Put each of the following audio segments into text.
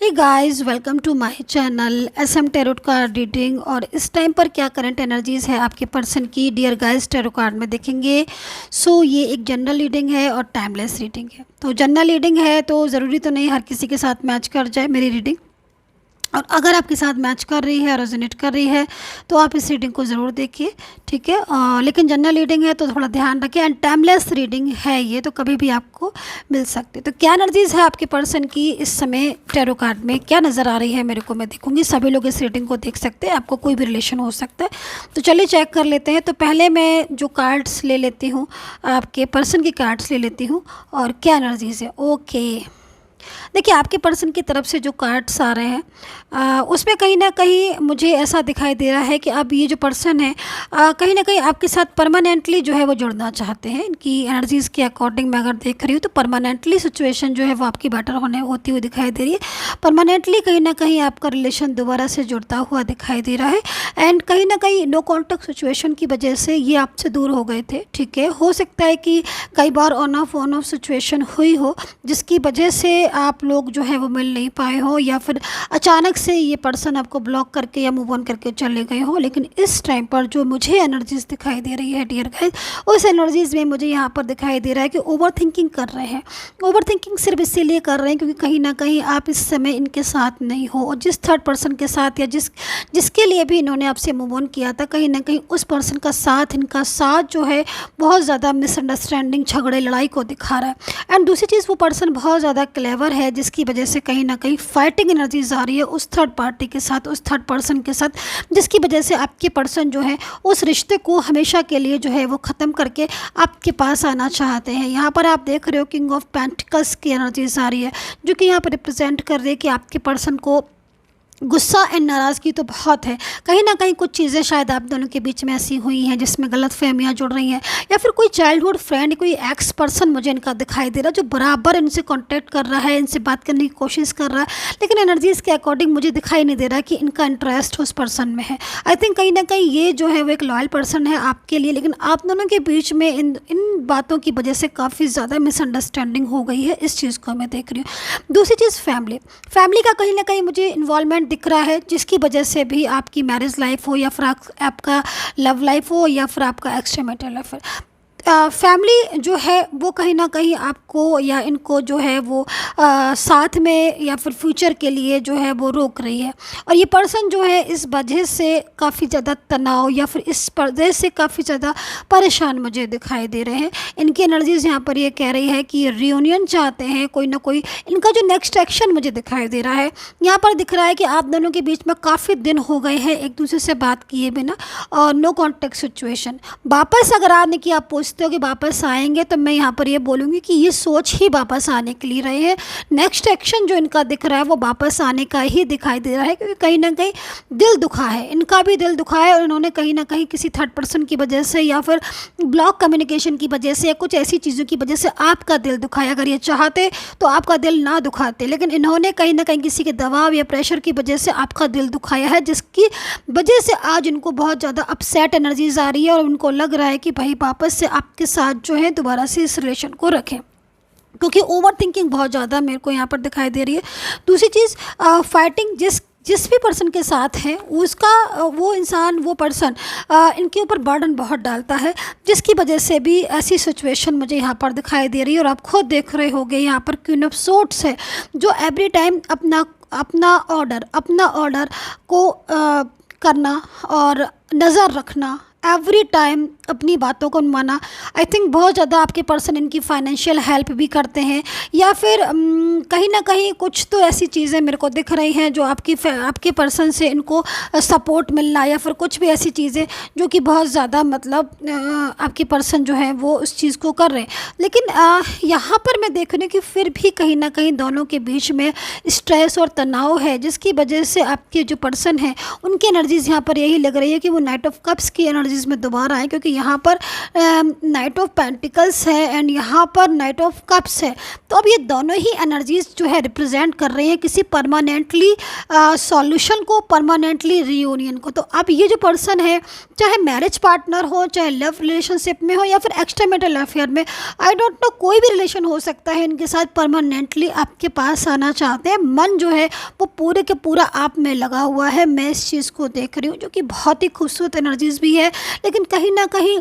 Hey guys, welcome to my channel SM tarot card reading. और इस time पर क्या करंट एनर्जीज है आपके पर्सन की डियर गाइस टैरो कार्ड में देखेंगे। ये एक जनरल रीडिंग है और टाइमलेस रीडिंग है। तो जनरल रीडिंग है तो ज़रूरी तो नहीं हर किसी के साथ मैच कर जाए मेरी रीडिंग, और अगर आपके साथ मैच कर रही है, रेजोनेट कर रही है तो आप इस रीडिंग को ज़रूर देखिए, ठीक है। लेकिन जनरल रीडिंग है तो थोड़ा ध्यान रखें। एंड टाइमलेस रीडिंग है ये, तो कभी भी आपको मिल सकती है। तो क्या एनर्जीज़ है आपके पर्सन की इस समय टैरो कार्ड में, क्या नज़र आ रही है मेरे को, मैं देखूंगी। सभी लोग इस रीडिंग को देख सकते हैं, आपको कोई भी रिलेशन हो सकता है। तो चलिए चेक कर लेते हैं। तो पहले मैं जो कार्ड्स ले लेती हूँ, आपके पर्सन की कार्ड्स ले लेती हूँ और क्या एनर्जीज़ है। ओके, देखिए आपके पर्सन की तरफ से जो कार्ड्स आ रहे हैं उसमें कहीं ना कहीं मुझे ऐसा दिखाई दे रहा है कि अब ये जो पर्सन है कहीं ना कहीं आपके साथ परमानेंटली जो है वो जुड़ना चाहते हैं। इनकी एनर्जीज़ के अकॉर्डिंग मैं अगर देख रही हूँ तो परमानेंटली सिचुएशन जो है वो आपकी बेटर होती हुई दिखाई दे रही है। परमानेंटली कहीं ना कहीं आपका रिलेशन दोबारा से जुड़ता हुआ दिखाई दे रहा है। एंड कहीं ना कहीं नो कॉन्टैक्ट सिचुएशन की वजह से ये आपसे दूर हो गए थे, ठीक है। हो सकता है कि कई बार ऑन ऑफ सिचुएशन हुई हो जिसकी वजह से आप लोग जो है वो मिल नहीं पाए हो, या फिर अचानक से ये पर्सन आपको ब्लॉक करके या मूव ऑन करके चले गए हो। लेकिन इस टाइम पर जो मुझे एनर्जीज दिखाई दे रही है डियर गाइस, उस एनर्जीज में मुझे यहाँ पर दिखाई दे रहा है कि ओवर थिंकिंग कर रहे हैं। ओवर थिंकिंग सिर्फ इसीलिए कर रहे हैं क्योंकि कहीं ना कहीं आप इस समय इनके साथ नहीं हो, और जिस थर्ड पर्सन के साथ या जिसके लिए भी इन्होंने आपसे मूव ऑन किया था, कहीं ना कहीं उस पर्सन का साथ, इनका साथ जो है बहुत ज़्यादा मिसअंडरस्टैंडिंग, झगड़े, लड़ाई को दिखा रहा है। एंड दूसरी चीज़, वो पर्सन बहुत ज़्यादा क्लेवर है जिसकी वजह से कहीं ना कहीं फाइटिंग एनर्जीज आ रही है उस थर्ड पार्टी के साथ, उस थर्ड पर्सन के साथ, जिसकी वजह से आपके पर्सन जो है उस रिश्ते को हमेशा के लिए जो है वो ख़त्म करके आपके पास आना चाहते हैं। यहाँ पर आप देख रहे हो किंग ऑफ पेंटिकल्स की एनर्जीज आ रही है, जो कि यहाँ पर रिप्रेजेंट कर रही है कि आपके पर्सन को गुस्सा एंड नाराज़गी तो बहुत है। कहीं ना कहीं कुछ चीज़ें शायद आप दोनों के बीच में ऐसी हुई हैं जिसमें गलत फहमियाँ जुड़ रही हैं, या फिर कोई चाइल्डहुड फ्रेंड, कोई एक्स पर्सन मुझे इनका दिखाई दे रहा है जो बराबर इनसे कांटेक्ट कर रहा है, इनसे बात करने की कोशिश कर रहा है। लेकिन एनर्जीज़ के अकॉर्डिंग मुझे दिखाई नहीं दे रहा कि इनका इंटरेस्ट उस पर्सन में है। आई थिंक कहीं ना कहीं ये जो है वो एक लॉयल पर्सन है आपके लिए, लेकिन आप दोनों के बीच में इन बातों की वजह से काफ़ी ज़्यादा मिसअंडरस्टैंडिंग हो गई है। इस चीज़ को मैं देख रही हूँ। दूसरी चीज़, फैमिली का कहीं ना कहीं मुझे इन्वॉल्वमेंट दिख रहा है, जिसकी वजह से भी आपकी मैरिज लाइफ हो, या फिर आपका लव लाइफ हो, या फिर आपका एक्स्ट्रा मैरिटल लाइफ। फैमिली जो है वो कहीं ना कहीं आपको या इनको जो है वो साथ में या फिर फ्यूचर के लिए जो है वो रोक रही है। और ये पर्सन जो है इस वजह से काफ़ी ज़्यादा तनाव या फिर इस वजह से काफ़ी ज़्यादा परेशान मुझे दिखाई दे रहे हैं। इनकी एनर्जीज़ यहाँ पर ये कह रही है कि रियूनियन चाहते हैं, कोई ना कोई इनका जो नेक्स्ट एक्शन मुझे दिखाई दे रहा है। यहाँ पर दिख रहा है कि आप दोनों के बीच में काफ़ी दिन हो गए हैं एक दूसरे से बात किए बिना, और नो कॉन्टेक्ट सिचुएशन। वापस अगर आपने कि आप तो कि वापस आएंगे, तो मैं यहाँ पर ये बोलूँगी कि ये सोच ही वापस आने के लिए रहे हैं। नेक्स्ट एक्शन जो इनका दिख रहा है वो वापस आने का ही दिखाई दे रहा है, क्योंकि कहीं ना कहीं दिल दुखा है, इनका भी दिल दुखा है, और इन्होंने कहीं ना कहीं किसी थर्ड पर्सन की वजह से या फिर ब्लॉक कम्युनिकेशन की वजह से या कुछ ऐसी चीज़ों की वजह से आपका दिल दुखाया। अगर ये चाहते तो आपका दिल ना दुखाते, लेकिन इन्होंने कहीं ना कहीं किसी के दबाव या प्रेशर की वजह से आपका दिल दुखाया है, जिसकी वजह से आज इनको बहुत ज़्यादा अपसेट एनर्जीज आ रही है, और उनको लग रहा है कि भाई वापस से आपके साथ जो है दोबारा से इस रिलेशन को रखें, क्योंकि ओवर थिंकिंग बहुत ज़्यादा मेरे को यहाँ पर दिखाई दे रही है। दूसरी चीज़, फाइटिंग जिस भी पर्सन के साथ है उसका वो इंसान, वो पर्सन इनके ऊपर बर्डन बहुत डालता है, जिसकी वजह से भी ऐसी सिचुएशन मुझे यहाँ पर दिखाई दे रही है। और आप खुद देख रहे होंगे यहाँ पर क्वीन ऑफ सोर्ड्स है, जो एवरी टाइम अपना ऑर्डर को करना और नज़र रखना, एवरी टाइम अपनी बातों को माना। आई थिंक बहुत ज़्यादा आपके पर्सन इनकी फाइनेंशियल हेल्प भी करते हैं, या फिर कहीं ना कहीं कुछ तो ऐसी चीज़ें मेरे को दिख रही हैं जो आपके पर्सन से इनको सपोर्ट मिलना, या फिर कुछ भी ऐसी चीज़ें जो कि बहुत ज़्यादा मतलब आपके पर्सन जो है वो उस चीज़ को कर रहे हैं। लेकिन यहाँ पर मैं देख रही हूँ कि फिर भी कहीं ना कहीं दोनों के बीच में स्ट्रेस और तनाव है, जिसकी वजह से आपके जो पर्सन है उनकी एनर्जीज़ यहाँ पर यही लग रही है कि वो नाइट ऑफ कप्स की एनर्जी एनर्जीज़ में दोबारा आए, क्योंकि यहाँ पर नाइट ऑफ पेंटिकल्स है एंड यहाँ पर नाइट ऑफ कप्स है। तो अब ये दोनों ही एनर्जीज़ जो है रिप्रेजेंट कर रहे हैं किसी परमानेंटली सॉल्यूशन को, परमानेंटली रियूनियन को। तो अब ये जो पर्सन है, चाहे मैरिज पार्टनर हो, चाहे लव रिलेशनशिप में हो या फिर एक्स्ट्रा मैरिटल अफेयर में, आई डोंट नो, कोई भी रिलेशन हो सकता है, इनके साथ परमानेंटली आपके पास आना चाहते हैं। मन जो है वो पूरे के पूरा आप में लगा हुआ है। मैं इस चीज़ को देख रही हूँ जो कि बहुत ही खूबसूरत एनर्जीज़ भी है, लेकिन कहीं ना कहीं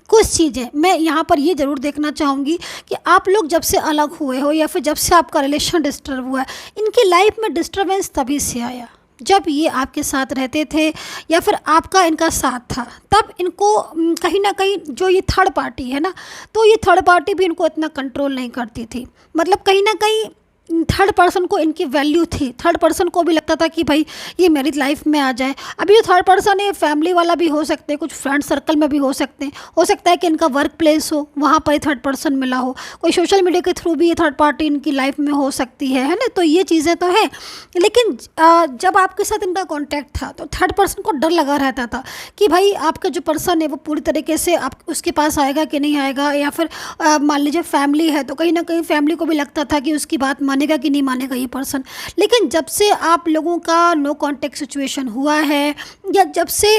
कुछ चीज़ें मैं यहाँ पर ये ज़रूर देखना चाहूँगी कि आप लोग जब से अलग हुए हो या फिर जब से आपका रिलेशन डिस्टर्ब हुआ है, इनकी लाइफ में डिस्टर्बेंस तभी से आया जब ये आपके साथ रहते थे या फिर आपका इनका साथ था। तब इनको कहीं ना कहीं जो ये थर्ड पार्टी है ना, तो ये थर्ड पार्टी भी इनको इतना कंट्रोल नहीं करती थी। मतलब कहीं ना कहीं थर्ड पर्सन को इनकी वैल्यू थी। थर्ड पर्सन को भी लगता था कि भाई ये मेरी लाइफ में आ जाए। अभी जो थर्ड पर्सन है, फैमिली वाला भी हो सकते हैं, कुछ फ्रेंड सर्कल में भी हो सकते हैं, हो सकता है कि इनका वर्क प्लेस हो, वहाँ पर थर्ड पर्सन मिला हो, कोई सोशल मीडिया के थ्रू भी ये थर्ड पार्टी इनकी लाइफ में हो सकती है ना। तो ये चीज़ें तो हैं, लेकिन जब आपके साथ इनका कॉन्टैक्ट था तो थर्ड पर्सन को डर लगा रहता था कि भाई आपका जो पर्सन है वो पूरी तरीके से आप उसके पास आएगा कि नहीं आएगा, या फिर मान लीजिए फैमिली है तो कहीं ना कहीं फैमिली को भी लगता था कि उसकी बात मानेगा कि नहीं मानेगा ये पर्सन। लेकिन जब से आप लोगों का नो कांटेक्ट सिचुएशन हुआ है, या जब से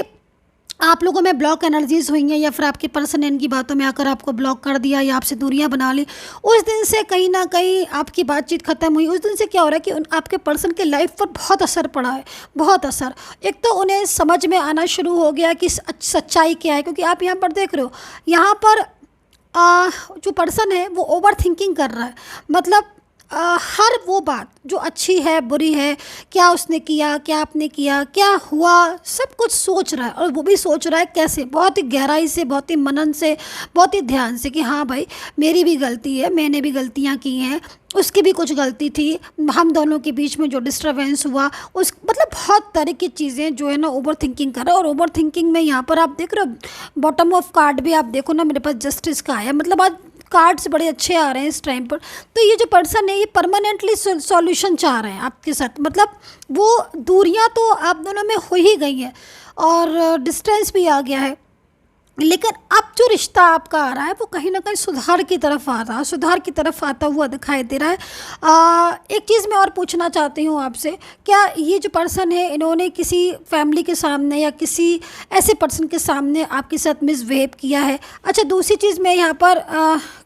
आप लोगों में ब्लॉक एनर्जीज हुई हैं, या फिर आपके पर्सन ने इनकी बातों में आकर आपको ब्लॉक कर दिया या आपसे दूरियां बना ली, उस दिन से कहीं ना कहीं आपकी बातचीत ख़त्म हुई। उस दिन से क्या हो रहा है कि आपके पर्सन के लाइफ पर बहुत असर पड़ा है, बहुत असर। एक तो उन्हें समझ में आना शुरू हो गया कि सच्चाई क्या है, क्योंकि आप यहाँ पर देख रहे हो, यहाँ पर जो पर्सन है वो ओवर थिंकिंग कर रहा है। मतलब हर वो बात जो अच्छी है बुरी है, क्या उसने किया, क्या आपने किया, क्या हुआ, सब कुछ सोच रहा है। और वो भी सोच रहा है कैसे, बहुत ही गहराई से, बहुत ही मनन से, बहुत ही ध्यान से कि हाँ भाई मेरी भी गलती है, मैंने भी गलतियाँ की हैं, उसकी भी कुछ गलती थी, हम दोनों के बीच में जो डिस्टर्बेंस हुआ उस, मतलब बहुत तरह की चीज़ें जो है ना ओवर थिंकिंग कर रहा है। और ओवर थिंकिंग में यहाँ पर आप देख रहे हो बॉटम ऑफ कार्ड भी आप देखो ना, मेरे पास जस्टिस का आया। मतलब आज कार्ड्स बड़े अच्छे आ रहे हैं इस टाइम पर। तो ये जो पर्सन है ये परमानेंटली सॉल्यूशन चाह रहे हैं आपके साथ। मतलब वो दूरियां तो आप दोनों में हो ही गई हैं और डिस्टेंस भी आ गया है, लेकिन अब जो रिश्ता आपका आ रहा है वो कहीं ना कहीं सुधार की तरफ आ रहा है, सुधार की तरफ आता हुआ दिखाई दे रहा है। एक चीज़ मैं और पूछना चाहती हूँ आपसे, क्या ये जो पर्सन है इन्होंने किसी फैमिली के सामने या किसी ऐसे पर्सन के सामने आपके साथ मिसबिहेव किया है? अच्छा, दूसरी चीज़ मैं यहाँ पर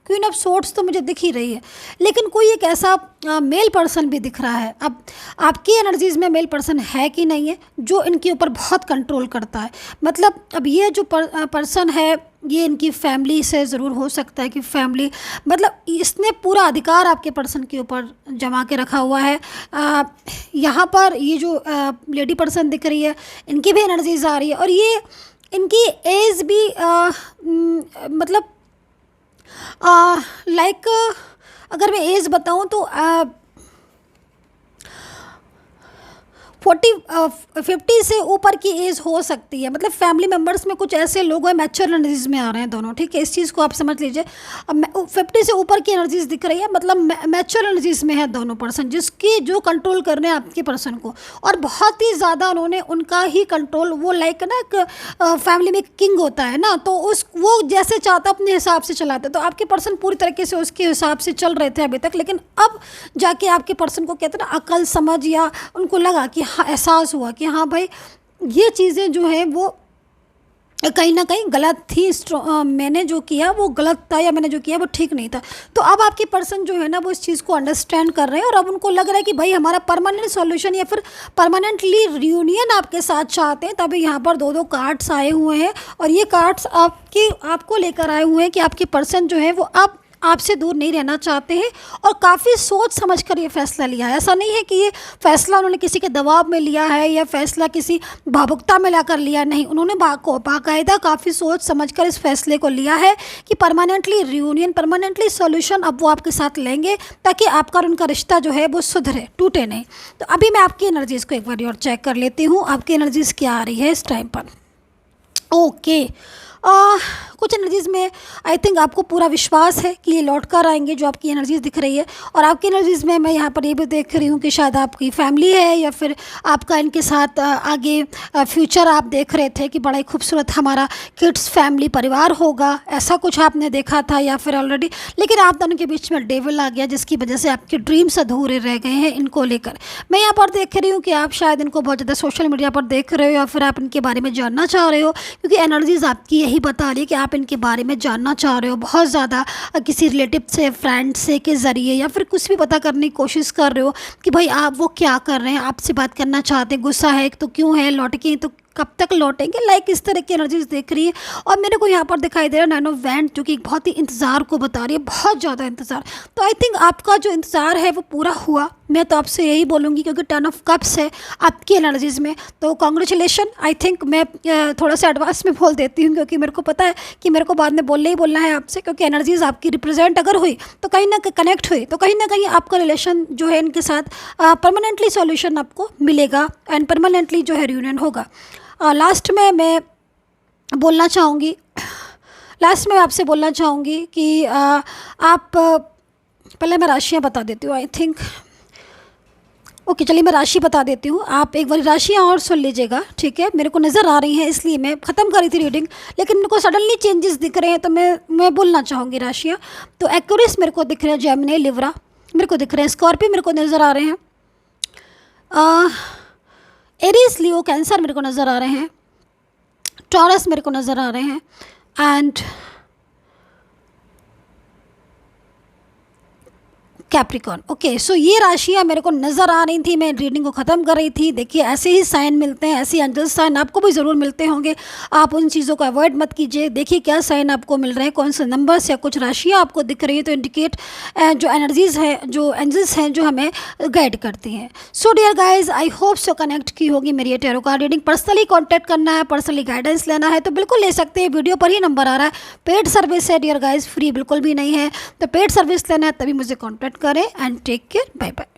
क्वीन ऑफ सोर्ड्स तो मुझे दिख ही रही है, लेकिन कोई एक ऐसा मेल पर्सन भी दिख रहा है। अब आपकी एनर्जीज़ में मेल पर्सन है कि नहीं है जो इनके ऊपर बहुत कंट्रोल करता है? मतलब अब ये जो पर्सन है ये इनकी फैमिली से ज़रूर हो सकता है कि फैमिली, मतलब इसने पूरा अधिकार आपके पर्सन के ऊपर जमा के रखा हुआ है। यहाँ पर ये जो लेडी पर्सन दिख रही है इनकी भी एनर्जीज आ रही है, और ये इनकी एज भी मतलब लाइक अगर मैं एज बताऊं तो 50 से ऊपर की एज हो सकती है। मतलब फैमिली मेम्बर्स में कुछ ऐसे लोग हैं मैच्योर एनर्जीज में आ रहे हैं दोनों, ठीक है, इस चीज़ को आप समझ लीजिए। अब 50 से ऊपर की एनर्जीज दिख रही है, मतलब मैच्योर एनर्जीज में है दोनों पर्सन, जिसकी जो कंट्रोल कर रहे हैं आपके पर्सन को, और बहुत ही ज़्यादा उन्होंने उनका ही कंट्रोल, वो लाइक ना एक फैमिली में किंग होता है ना, तो उस वो जैसे चाहता अपने हिसाब से चलाते। तो आपके पर्सन पूरी तरीके से उसके हिसाब से चल रहे थे अभी तक, लेकिन अब जाके आपके पर्सन को कहते हैं ना अकल समझ, या उनको लगा कि हाँ, एहसास हुआ कि हाँ भाई ये चीज़ें जो है वो कहीं ना कहीं गलत थी, मैंने जो किया वो गलत था, या मैंने जो किया वो ठीक नहीं था। तो अब आपके पर्सन जो है ना वो इस चीज़ को अंडरस्टैंड कर रहे हैं, और अब उनको लग रहा है कि भाई हमारा परमानेंट सॉल्यूशन या फिर परमानेंटली रियूनियन आपके साथ चाहते हैं। तभी यहाँ पर दो कार्ड्स आए हुए हैं, और ये कार्ड्स आपको लेकर आए हुए हैं कि आपके पर्सन जो है वो आपसे दूर नहीं रहना चाहते हैं, और काफ़ी सोच समझ कर ये फैसला लिया है। ऐसा नहीं है कि ये फैसला उन्होंने किसी के दबाव में लिया है या फैसला किसी भावुकता में लाकर लिया, नहीं, उन्होंने बाकायदा काफ़ी सोच समझ कर इस फैसले को लिया है कि परमानेंटली रियूनियन, परमानेंटली सॉल्यूशन अब वो आपके साथ लेंगे, ताकि आपका और उनका रिश्ता जो है वो सुधरे, टूटे नहीं। तो अभी मैं आपकी एनर्जीज़ को एक बार और चेक कर लेती हूँ, आपकी एनर्जीज़ क्या आ रही है इस टाइम पर। ओके, कुछ एनर्जीज़ में आई थिंक आपको पूरा विश्वास है कि ये लौट कर आएंगे, जो आपकी एनर्जीज़ दिख रही है। और आपकी एनर्जीज़ में मैं यहाँ पर ये भी देख रही हूँ कि शायद आपकी फैमिली है या फिर आपका इनके साथ आगे फ्यूचर आप देख रहे थे कि बड़ा ही खूबसूरत हमारा किड्स फैमिली परिवार होगा, ऐसा कुछ आपने देखा था या फिर ऑलरेडी। लेकिन आप दोनों के बीच में डेविल आ गया, जिसकी वजह से आपके ड्रीम्स अधूरे रह गए हैं इनको लेकर। मैं यहाँ पर देख रही हूँ कि आप शायद इनको बहुत ज़्यादा सोशल मीडिया पर देख रहे हो या फिर आप इनके बारे में जानना चाह रहे हो, क्योंकि एनर्जीज़ आपकी यही बता रही है कि आप इनके बारे में जानना चाह रहे हो बहुत ज़्यादा, किसी रिलेटिव से, फ्रेंड से के ज़रिए या फिर कुछ भी पता करने की कोशिश कर रहे हो कि भाई आप वो क्या कर रहे हैं, आपसे बात करना चाहते हैं, गुस्सा है तो क्यों है, लौटके तो कब तक लौटेंगे, लाइक इस तरह की एनर्जीज देख रही है। और मेरे को यहाँ पर दिखाई दे रहा है नाइन ऑफ वैंड, जो कि बहुत ही इंतज़ार को बता रही है, बहुत ज़्यादा इंतज़ार। तो आई थिंक आपका जो इंतज़ार है वो पूरा हुआ, मैं तो आपसे यही बोलूँगी, क्योंकि टेन ऑफ कप्स है आपकी एनर्जीज़ में। तो कॉन्ग्रेचुलेशन। आई थिंक मैं थोड़ा सा एडवांस में बोल देती हूँ, क्योंकि मेरे को पता है कि मेरे को बाद में बोलना ही बोलना है आपसे, क्योंकि एनर्जीज़ आपकी रिप्रेजेंट अगर हुई तो कहीं ना कनेक्ट हुई तो कहीं ना कहीं आपका रिलेशन जो है इनके साथ परमानेंटली सॉल्यूशन आपको मिलेगा एंड परमानेंटली जो है रियूनियन होगा। लास्ट में मैं बोलना चाहूँगी, लास्ट में आपसे बोलना चाहूँगी कि आप पहले मैं राशियाँ बता देती हूँ। आई थिंक ओके, चलिए मैं राशि बता देती हूँ, आप एक बार राशियाँ और सुन लीजिएगा, ठीक है। मेरे को नज़र आ रही हैं इसलिए मैं ख़त्म कर रही थी रीडिंग, लेकिन मेरे को सडनली चेंजेस दिख रहे हैं तो मैं बोलना चाहूँगी राशियाँ। तो एक्वेरियस मेरे को दिख रहे हैं, जेमिनी, लिब्रा मेरे को दिख रहे हैं, स्कॉर्पियो मेरे को नज़र आ रहे हैं, एरीज, लियो, कैंसर मेरे को नज़र आ रहे हैं, टॉरस मेरे को नज़र आ रहे हैं एंड कैप्रिकॉर्न। ओके, सो ये राशियाँ मेरे को नज़र आ रही थी, मैं रीडिंग को ख़त्म कर रही थी। देखिए ऐसे ही साइन मिलते हैं, ऐसे एंजल साइन आपको भी ज़रूर मिलते होंगे, आप उन चीज़ों को अवॉइड मत कीजिए। देखिए क्या साइन आपको मिल रहे हैं, कौन से नंबर्स या कुछ राशियाँ आपको दिख रही है, तो इंडिकेट जो एनर्जीज़ हैं, जो एंजल्स हैं, जो हमें गाइड करती हैं। So dear guys, I hope so connect की होगी मेरी ये tarot card reading. Personally contact करना है, पर्सनली गाइडेंस लेना है तो बिल्कुल ले सकते हैं, वीडियो पर ही नंबर आ रहा है। पेड सर्विस है डियर गाइज, फ्री बिल्कुल भी नहीं है। तो पेड सर्विस लेना है तभी मुझे कॉन्टैक्ट करें and take care, bye bye.